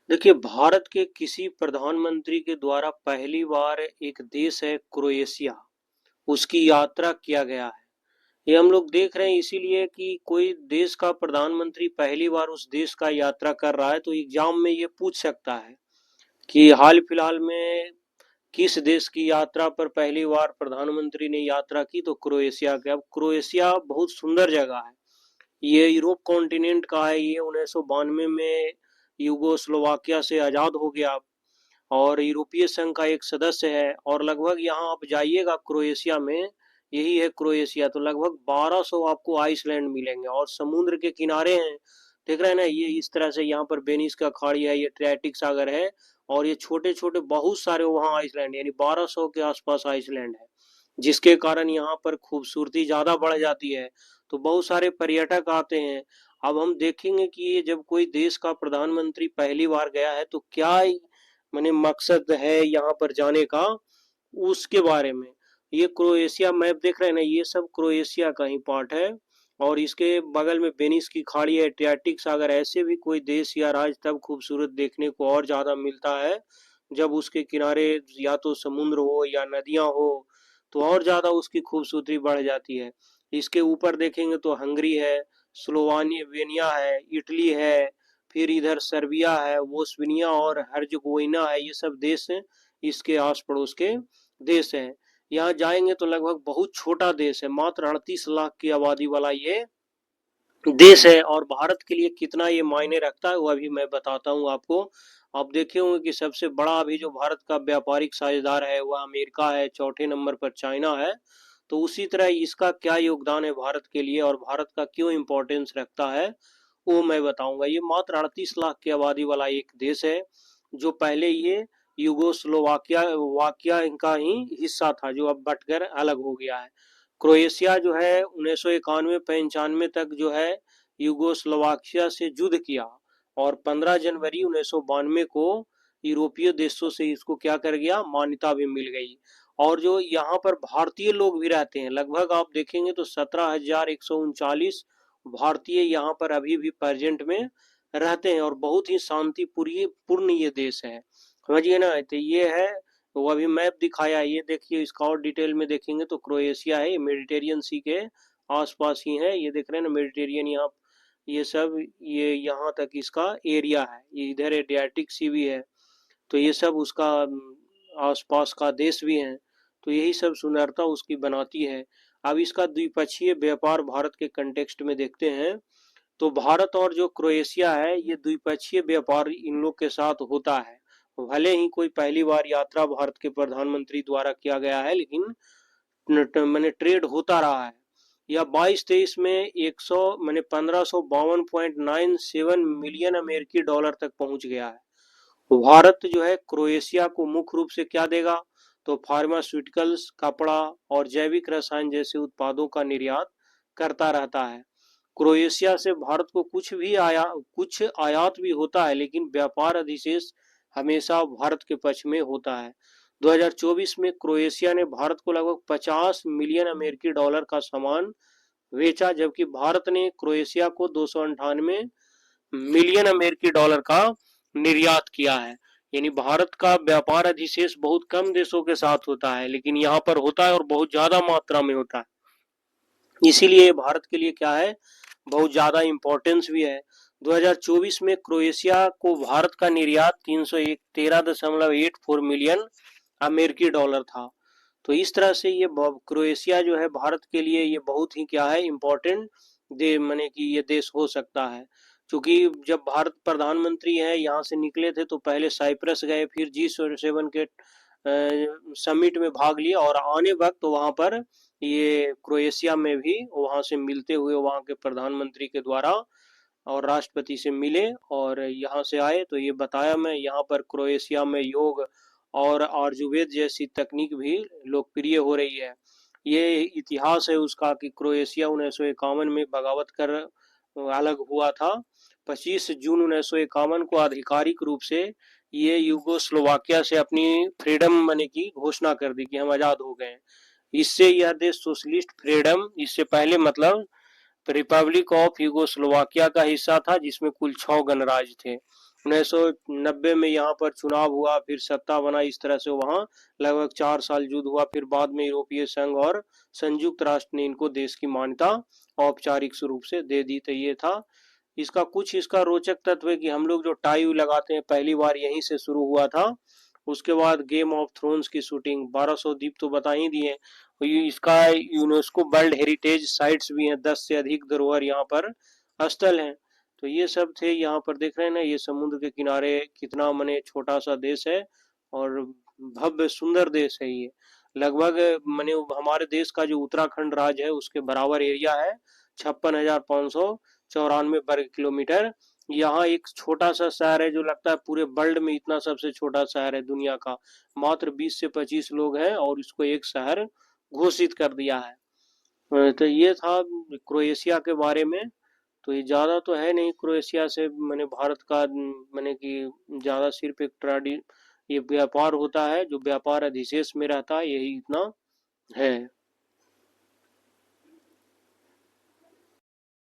देखिए, भारत के किसी प्रधानमंत्री के द्वारा पहली बार एक देश है क्रोएशिया, उसकी यात्रा किया गया है। ये हम लोग देख रहे हैं इसीलिए कि कोई देश का प्रधानमंत्री पहली बार उस देश का यात्रा कर रहा है तो एग्जाम में ये पूछ सकता है कि हाल फिलहाल में किस देश की यात्रा पर पहली बार प्रधानमंत्री ने यात्रा की, तो क्रोएशिया के। अब क्रोएशिया बहुत सुंदर जगह है। ये यूरोप कॉन्टिनेंट का है। ये 1992 में यूगोस्लोवाकिया से आजाद हो गया और यूरोपीय संघ का एक सदस्य है। और लगभग यहाँ आप जाइएगा क्रोएशिया में, यही है क्रोएशिया, तो लगभग 1200 आपको आइसलैंड मिलेंगे और समुद्र के किनारे हैं। देख रहे हैं ना, ये इस तरह से यहाँ पर वेनिस का खाड़ी है, ये एड्रियाटिक सागर है और ये छोटे छोटे बहुत सारे वहाँ आइसलैंड, यानी 1200 के आसपास आइसलैंड है, जिसके कारण यहाँ पर खूबसूरती ज्यादा बढ़ जाती है। तो बहुत सारे पर्यटक आते हैं। अब हम देखेंगे कि ये जब कोई देश का प्रधानमंत्री पहली बार गया है तो क्या माने मकसद है यहाँ पर जाने का, उसके बारे में। ये क्रोएशिया मैप देख रहे हैं ना, ये सब क्रोएशिया का ही पार्ट है। और इसके बगल में वेनिस की खाड़ी है, एड्रियाटिक सागर। ऐसे भी कोई देश या राज्य तब खूबसूरत देखने को और ज्यादा मिलता है जब उसके किनारे या तो समुद्र हो या नदियां हो, तो और ज्यादा उसकी खूबसूरती बढ़ जाती है। इसके ऊपर देखेंगे तो हंगरी है, स्लोवानिया है, इटली है, फिर इधर सर्बिया है, बोस्निया और हर्जेगोविना है। ये सब देश हैं, इसके आस पड़ोस के देश हैं। यहाँ जाएंगे तो लगभग बहुत छोटा देश है, मात्र 38 लाख की आबादी वाला ये देश है। और भारत के लिए कितना ये मायने रखता है वो अभी मैं बताता हूँ आपको। आप देखे होंगे कि सबसे बड़ा अभी जो भारत का व्यापारिक साझेदार है वह अमेरिका है, चौथे नंबर पर चाइना है। तो उसी तरह इसका क्या योगदान है भारत के लिए और भारत का क्यों इम्पोर्टेंस रखता है वो मैं बताऊंगा। ये मात्र 38 लाख की आबादी वाला एक देश है, जो पहले ये यूगोस्लोवाकिया वाकिया इनका ही हिस्सा था, जो अब बटकर अलग हो गया है। क्रोएशिया जो है 1991-95 तक जो है यूगोस्लोवाकिया से युद्ध किया और 15 जनवरी 1992 को यूरोपीय देशों से इसको क्या कर गया, मान्यता भी मिल गई। और जो यहाँ पर भारतीय लोग भी रहते हैं, लगभग आप देखेंगे तो 17,139 भारतीय यहाँ पर अभी भी प्रेजेंट में रहते हैं और बहुत ही शांतिपूर्ण पूर्ण ये देश है, समझिए ना। तो ये है, वो अभी मैप दिखाया, ये देखिए, इसका और डिटेल में देखेंगे तो क्रोएशिया है, ये मेडिटेरियन सी के आसपास ही है। ये देख रहे हैं ना मेडिटेरियन, यहाँ ये सब, ये यहाँ तक इसका एरिया है। ये इधर एड्रियाटिक सी भी है, तो ये सब उसका आसपास का देश भी है। तो यही सब सुंदरता उसकी बनाती है। अब इसका द्विपक्षीय व्यापार भारत के कंटेक्स्ट में देखते हैं तो भारत और जो क्रोएशिया है, ये द्विपक्षीय व्यापार इन लोग के साथ होता है। भले ही कोई पहली बार यात्रा भारत के प्रधानमंत्री द्वारा किया गया है, लेकिन मैंने ट्रेड होता रहा है। यह 22-23 में 100 मैंने 1552.97 मिलियन अमेरिकी डॉलर तक पहुंच गया है। भारत जो है क्रोएशिया को मुख्य रूप से क्या देगा, तो फार्मास्यूटिकल्स, कपड़ा और जैविक रसायन जैसे उत्पादों का निर्यात करता रहता है। क्रोएशिया से भारत को कुछ आयात भी होता है, लेकिन व्यापार अधिशेष हमेशा भारत के पक्ष में होता है। 2024 में क्रोएशिया ने भारत को लगभग 50 मिलियन अमेरिकी डॉलर का सामान बेचा, जबकि भारत ने क्रोएशिया को 298 मिलियन अमेरिकी डॉलर का निर्यात किया है। यानी भारत का व्यापार अधिशेष बहुत कम देशों के साथ होता है, लेकिन यहाँ पर होता है और बहुत ज्यादा मात्रा में होता है। इसीलिए भारत के लिए क्या है, बहुत ज्यादा इंपॉर्टेंस भी है। 2024 में क्रोएशिया को भारत का निर्यात 313.84 मिलियन अमेरिकी डॉलर था। तो इस तरह से ये क्रोएशिया जो है भारत के लिए ये बहुत ही क्या है, इम्पोर्टेंट दे माने कि ये देश हो सकता है। क्योंकि जब भारत प्रधानमंत्री है यहाँ से निकले थे तो पहले साइप्रस गए, फिर G7 के समिट में भाग लिया और आने वक्त वहां पर ये क्रोएशिया में भी वहां से मिलते हुए वहां के प्रधानमंत्री के द्वारा और राष्ट्रपति से मिले और यहाँ से आए। तो ये बताया मैं, यहाँ पर क्रोएशिया में योग और आयुर्वेद जैसी तकनीक भी लोकप्रिय हो रही है। ये इतिहास है उसका कि क्रोएशिया 1951 में बगावत कर अलग हुआ था। 25 जून 1951 को आधिकारिक रूप से ये यूगोस्लोवाकिया से अपनी फ्रीडम माने की घोषणा कर दी कि हम आजाद हो गए। इससे यह देश सोशलिस्ट फ्रीडम, इससे पहले मतलब रिपब्लिक ऑफ यूगोस्लोवाकिया का हिस्सा था, जिसमें कुल 6 गणराज्य थे। 1990 में यहाँ पर चुनाव हुआ, फिर सत्ता बना, इस तरह से वहाँ लगभग 4 साल युद्ध हुआ। फिर बाद में यूरोपीय संघ और संयुक्त राष्ट्र ने इनको देश की मान्यता औपचारिक रूप से दे दी। तो ये था इसका रोचक तत्व है कि हम लोग जो टाई लगाते हैं पहली बार यहीं से शुरू हुआ था। उसके बाद गेम ऑफ थ्रोन्स की शूटिंग, 1200 द्वीप तो बता ही दिए। इसका यूनेस्को वर्ल्ड हेरिटेज साइट्स भी हैं, 10 से अधिक धरोहर यहाँ पर स्थल हैं। तो ये सब थे। यहाँ पर देख रहे हैं ना, ये समुद्र के किनारे कितना मने छोटा सा देश है और भव्य सुंदर देश है ये। लगभग मने हमारे देश का जो उत्तराखंड राज्य है उसके बराबर एरिया है, 56,594 वर्ग किलोमीटर। यहाँ एक छोटा सा शहर है जो लगता है पूरे वर्ल्ड में इतना सबसे छोटा शहर है दुनिया का। मात्र 20 से 25 लोग हैं और इसको एक शहर घोषित कर दिया है। तो ये था क्रोएशिया के बारे में। तो ये ज्यादा तो है नहीं क्रोएशिया से, मैंने भारत का मैंने कि ज्यादा सिर्फ एक ये व्यापार होता है जो व्यापार अधिशेष में रहता है, यही इतना है।